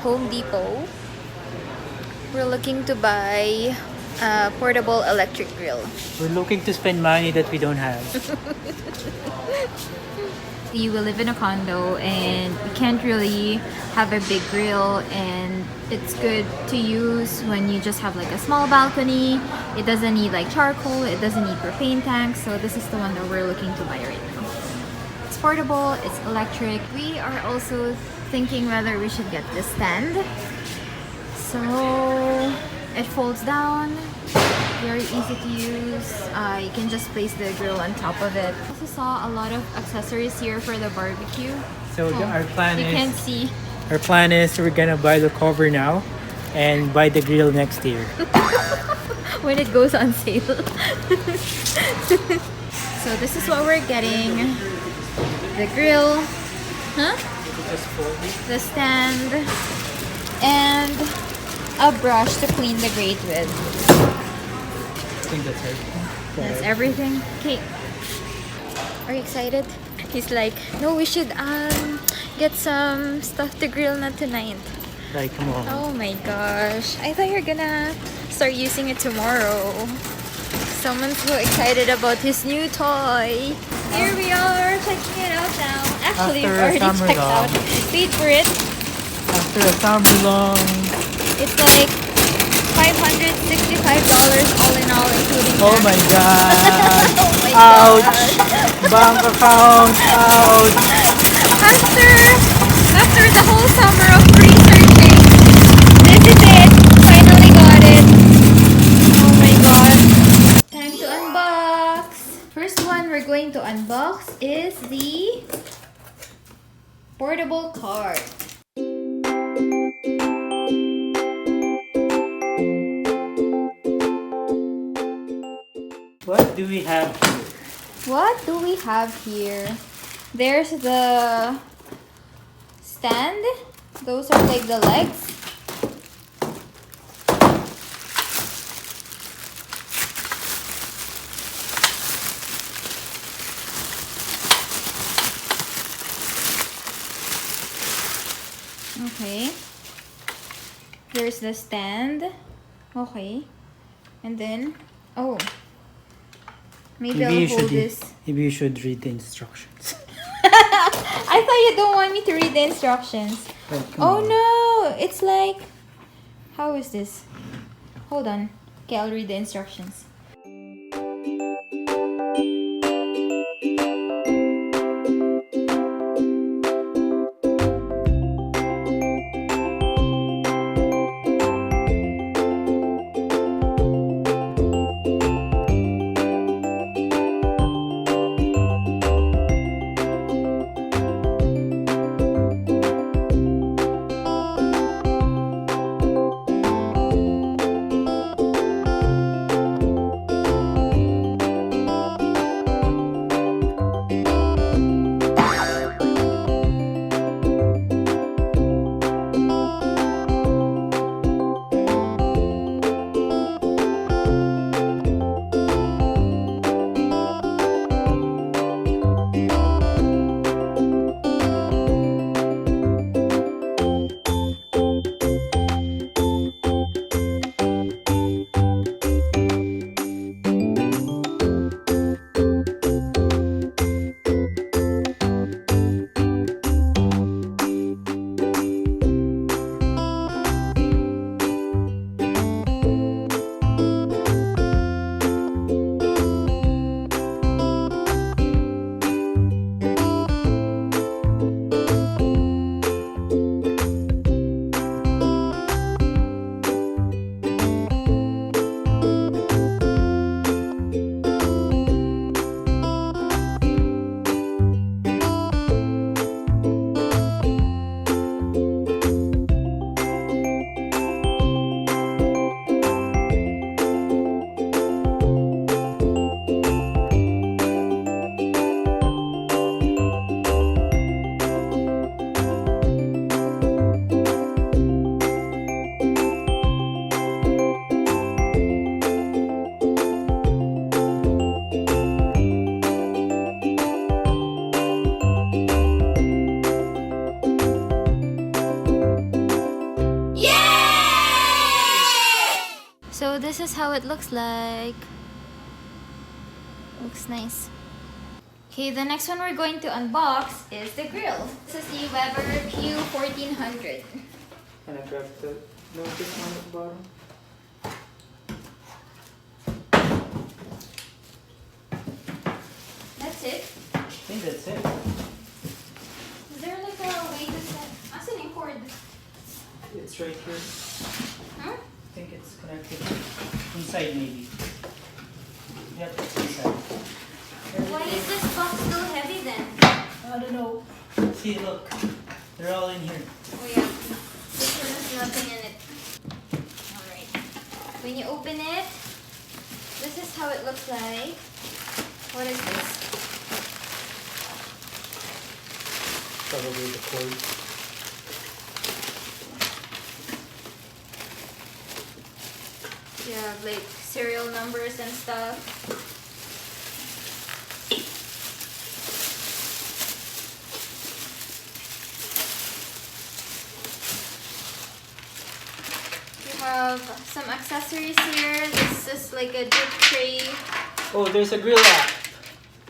Home Depot. We're looking to buy a portable electric grill. We're looking to spend money that we don't have. You will live in a condo and you can't really have a big grill, and it's good to use when you just have like a small balcony. It doesn't need like charcoal, it doesn't need propane tanks, so this is the one that we're looking to buy right now. It's portable, it's electric. We are also thinking whether we should get this stand. So it folds down, very easy to use. You can just place the grill on top of it. I also saw a lot of accessories here for the barbecue. So our plan You is can't see. our plan is we're gonna buy the cover now and buy the grill next year. When it goes on sale. So this is what we're getting. The grill, the stand, and a brush to clean the grate with. I think that's everything. That's everything. Okay. Are you excited? He's like, no, we should get some stuff to grill na tonight. Like, come on. Oh my gosh. I thought you're gonna start using it tomorrow. Someone's so excited about his new toy. Here we are, checking it out now. Actually, we've already checked out. Paid for it. After a summer long. It's like $565 all in all, including Oh tax. my god. Oh my Ouch. gosh. Bank account. Ouch. After the whole summer of researching, this is it. Finally got it. Oh my god. Time to unbox. First one we're going to unbox is the portable cart. What do we have here? What do we have here? There's the stand. Those are like the legs. Okay. There's the stand. Okay. And then, oh. Maybe I'll hold this. Maybe you should read the instructions. I thought you don't want me to read the instructions. Oh no! It's like... How is this? Hold on. Okay, I'll read the instructions. So this is how it looks like. Looks nice. Okay, the next one we're going to unbox is the grill. This is the Weber Q1400. Can I grab the notice on the bottom? That's it. I think that's it. Is there like a way to set? Asan yung cord? It's right here. Huh? I think it's connected inside maybe. Yep, it's inside. Why is this box so heavy then? I don't know. See, look. They're all in here. Oh yeah. This one has nothing in it. Alright. When you open it, this is how it looks like. What is this? Probably the cord. You have like serial numbers and stuff. You have some accessories here. This is like a drip tray. Oh, there's a grill app.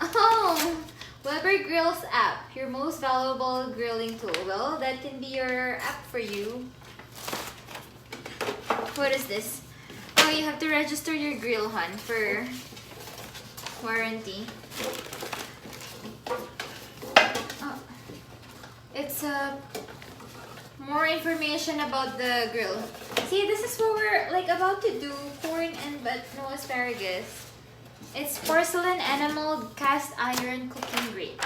Oh! Weber Grills app, your most valuable grilling tool. Well, that can be your app for you. What is this? Oh, you have to register your grill, hon, for warranty. Oh. It's more information about the grill. See, this is what we're like about to do, corn and but no asparagus. It's porcelain enamel cast iron cooking grate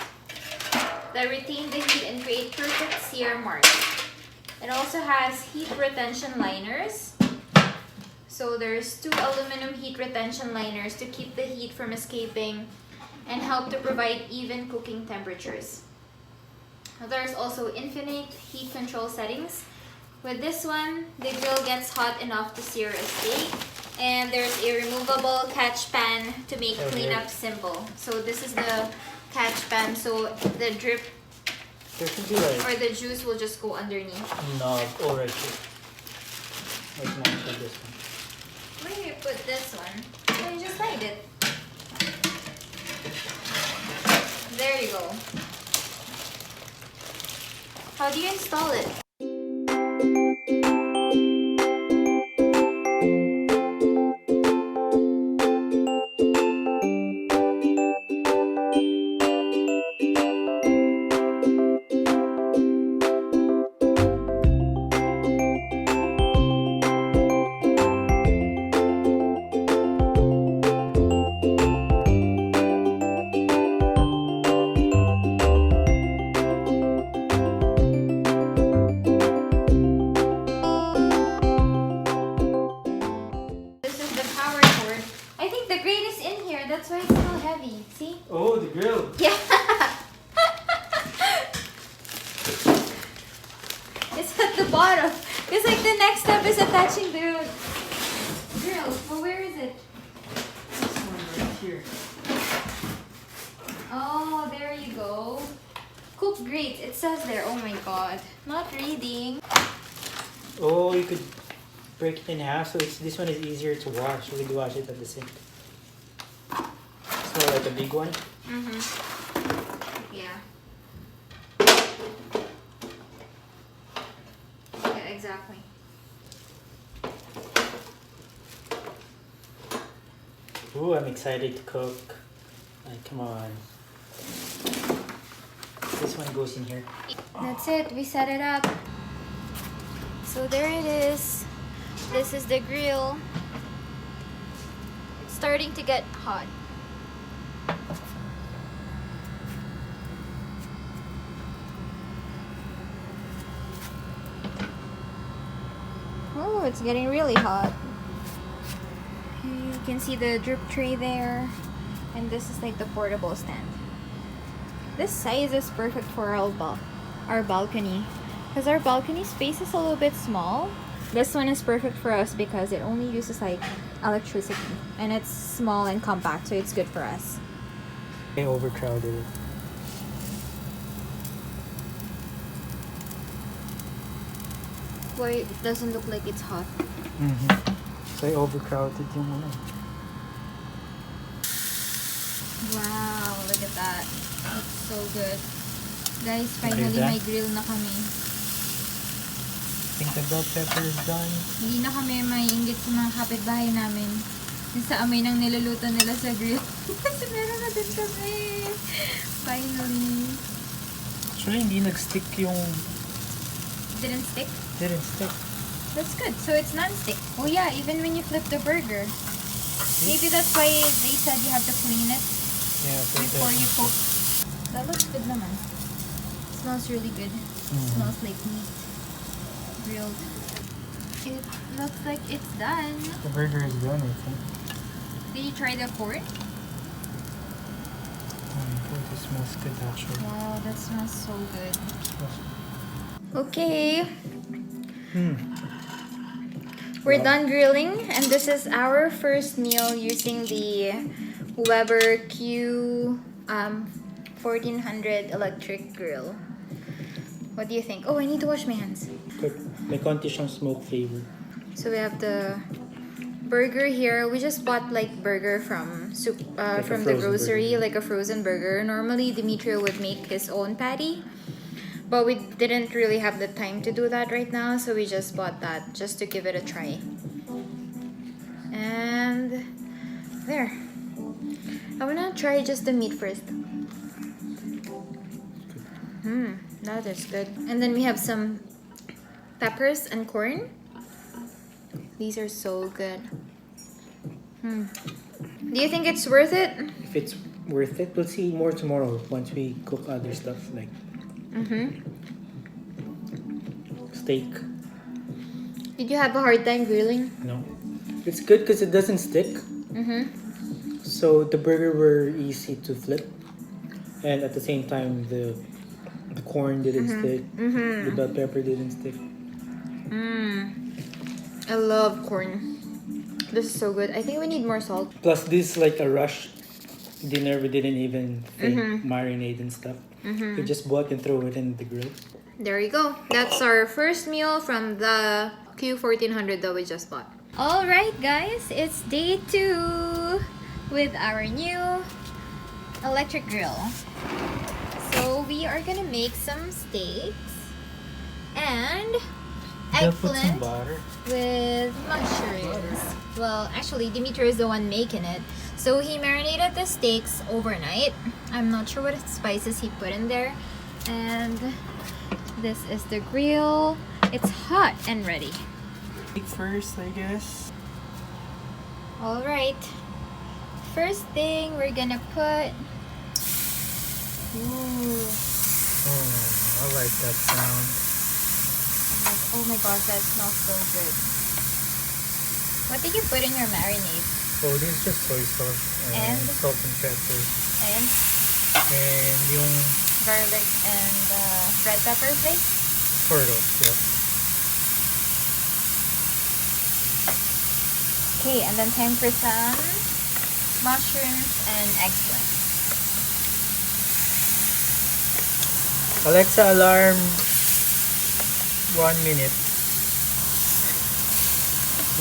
that retain the heat and create perfect sear marks. It also has heat retention liners. So there's 2 aluminum heat retention liners to keep the heat from escaping and help to provide even cooking temperatures. There's also infinite heat control settings. With this one, the grill gets hot enough to sear a steak. And there's a removable catch pan to make cleanup simple. So this is the catch pan, so the drip There should be like or the juice will just go underneath. knob all right here. Like not for this one. Where do you put this one? Oh, you just slide it. There you go. How do you install it? That's why it's so heavy. See? Oh, the grill. Yeah. It's at the bottom. It's like the next step is attaching the grill. Well, where is it? This one right here. Oh, there you go. Cook grate. It says there. Oh my god. Not reading. Oh, you could break it in half, so this one is easier to wash. We could wash it at the sink. So like a big one. Yeah. Yeah, exactly. Ooh, I'm excited to cook. Like, come on. This one goes in here. That's it. We set it up. So there it is. This is the grill. It's starting to get hot. Oh, it's getting really hot. You can see the drip tray there. And this is like the portable stand. This size is perfect for our balcony. Because our balcony space is a little bit small. This one is perfect for us because it only uses like electricity. And it's small and compact, so it's good for us. They overcrowded it. Why it doesn't look like it's hot. So overcrowded yung ano. Wow, look at that. Looks so good. Guys, finally may grill na kami. I think the bell pepper is done. Hindi na kami maiinggit sa mga kapitbahay namin. Yung sa amoy ng niluluto nila sa grill. Kasi meron na din kami. Finally. Actually, hindi nag-stick yung... Didn't stick? Didn't stick. That's good. So it's non-stick. Oh yeah, even when you flip the burger. Maybe that's why they said you have to clean it Yeah, before you cook. That looks good naman. Smells really good. Smells like meat. Grilled. It looks like it's done. The burger is done, I think. Did you try the corn? Oh my god, it smells good actually. Wow, that smells so good. Okay. We're done grilling, and this is our first meal using the Weber Q 1400 electric grill. What do you think? Oh, I need to wash my hands. Good. May konti siyang smoke flavor. So we have the burger here. We just bought like burger from from the grocery, burger. like a frozen burger. Normally Dimitri would make his own patty, but we didn't really have the time to do that right now, so we just bought that just to give it a try. And there. I wanna try just the meat first. That is good. And then we have some peppers and corn. These are so good. Do you think it's worth it? If it's worth it, we'll see more tomorrow once we cook other stuff like steak. Did you have a hard time grilling? No. It's good because it doesn't stick. So the burger were easy to flip. And at the same time, the corn didn't stick. The bell pepper didn't stick. I love corn. This is so good. I think we need more salt. Plus, this is like a rush dinner. We didn't even marinate and stuff. We just bought and throw it in the grill. There you go. That's our first meal from the Q1400 that we just bought. Alright guys, it's day 2 with our new electric grill. So we are gonna make some steaks and Put some eggplant butter. with mushrooms. Well, actually Dimitri is the one making it. So he marinated the steaks overnight. I'm not sure what spices he put in there. And this is the grill. It's hot and ready. First, I guess. Alright. First thing we're gonna put... Ooh. Oh, I like that sound. Oh my gosh, that smells so good. What did you put in your marinade? Oh, this is just soy sauce and salt and pepper. And yung garlic and red pepper flakes? sort of, yeah. Okay, and then time for some mushrooms and eggplant. Alexa, alarm. 1 minute.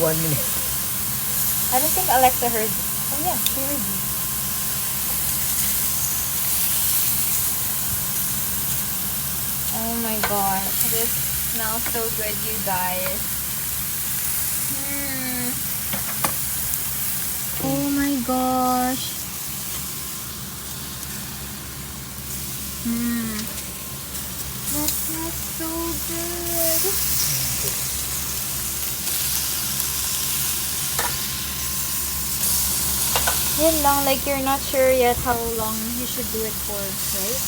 1 minute. I don't think Alexa heard. Oh yeah, she heard you. Oh my gosh, this smells so good, you guys. Oh my gosh. That smells so good. Yun lang, like you're not sure yet how long you should do it for, right?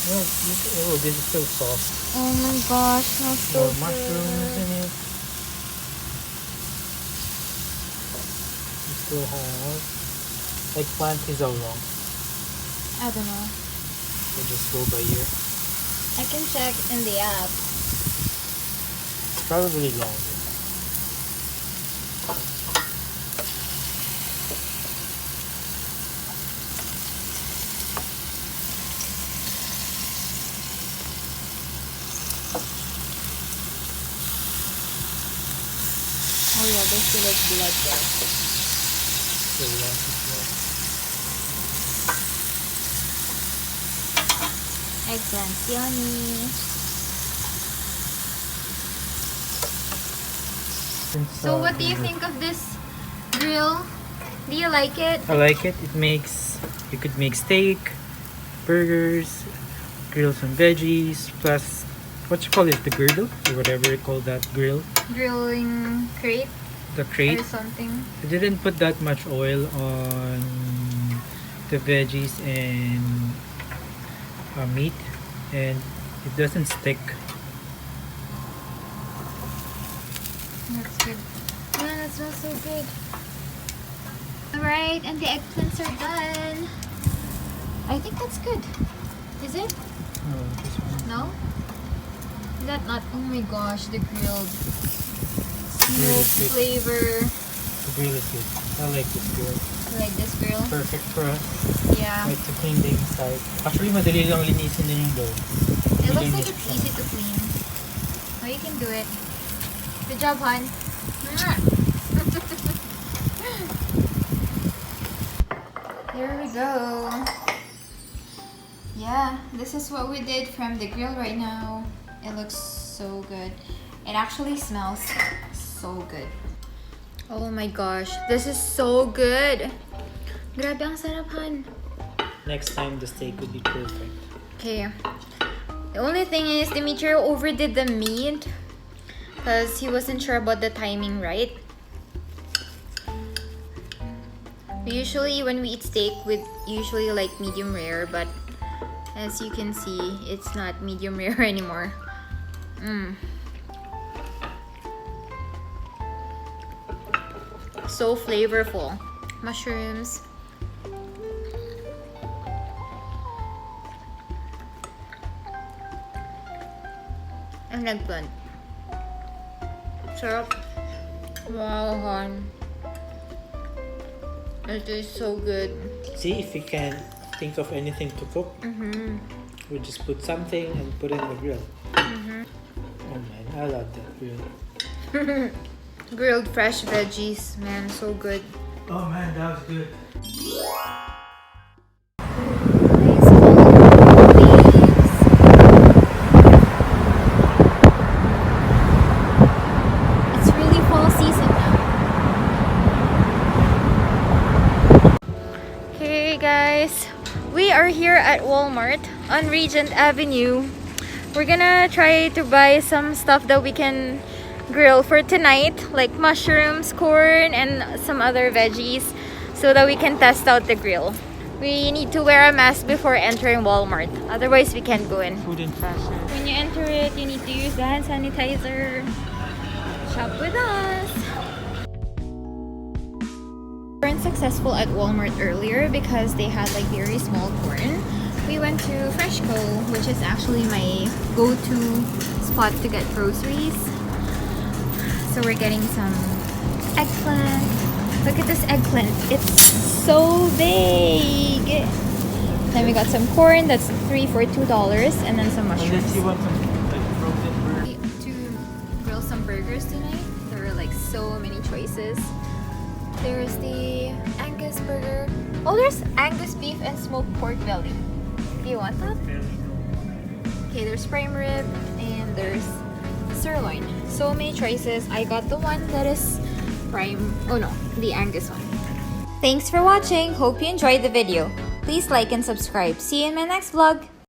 Oh, this is so soft. Oh my gosh, smells so More mushrooms good. in it. You still have eggplant is how long? I don't know. So just go by ear. I can check in the app. Probably longer. Oh yeah, there's still like blood there. Eggplants, yummy. So what do you think of this grill? Do you like it? I like it. You could make steak, burgers, grill some veggies, plus what you call it, the girdle or whatever you call that grill. Grilling crate The crate. or something. I didn't put that much oil on the veggies and meat, and it doesn't stick. That's good. Man, that smells so good. Alright, and the eggplants are done. I think that's good. Is it? Oh, this one. No? Is that not? Oh my gosh, the grilled Grill smoke is good. flavor. The grill is good. I like this grill. You like this grill? Perfect for us. Yeah. Like to clean the inside. Actually, madali lang linisin din yung dough. It looks like Malinis it's siya. easy to clean. Oh, you can do it. Good job, hon. Here we go. Yeah, this is what we did from the grill right now. It looks so good. It actually smells so good. Oh my gosh, this is so good. Grabe ang sarap, hon. Next time, the steak would be perfect. Okay. The only thing is Dimitri overdid the meat because he wasn't sure about the timing, right? Usually when we eat steak, we usually like medium rare, but as you can see, it's not medium rare anymore. So flavorful. Mushrooms. And eggplant. Sarap. Wow, hon. It is so good. See, if you can think of anything to cook, we just put something and put it in the grill. Oh man, I love that grill. Grilled fresh veggies, man, so good. Oh man, that was good. It's really fall season now. Okay guys, we are here at Walmart on Regent Avenue. We're gonna try to buy some stuff that we can grill for tonight, like mushrooms, corn, and some other veggies, so that we can test out the grill. We need to wear a mask before entering Walmart, otherwise we can't go in. Food and fashion. When you enter it, you need to use the hand sanitizer. Shop with us! We weren't successful at Walmart earlier because they had like very small corn. We went to Freshco, which is actually my go-to spot to get groceries. So we're getting some eggplant. Look at this eggplant. It's so big. Then we got some corn. That's 3 for $2, and then some mushrooms. Unless you want some like frozen burger. To grill some burgers tonight. There are like so many choices. There's the Angus burger. Oh, there's Angus beef and smoked pork belly. Do you want that? Okay, there's prime rib and there's sirloin. So many choices. I got the one that is prime. Oh no, the Angus one. Thanks for watching. Hope you enjoyed the video. Please like and subscribe. See you in my next vlog.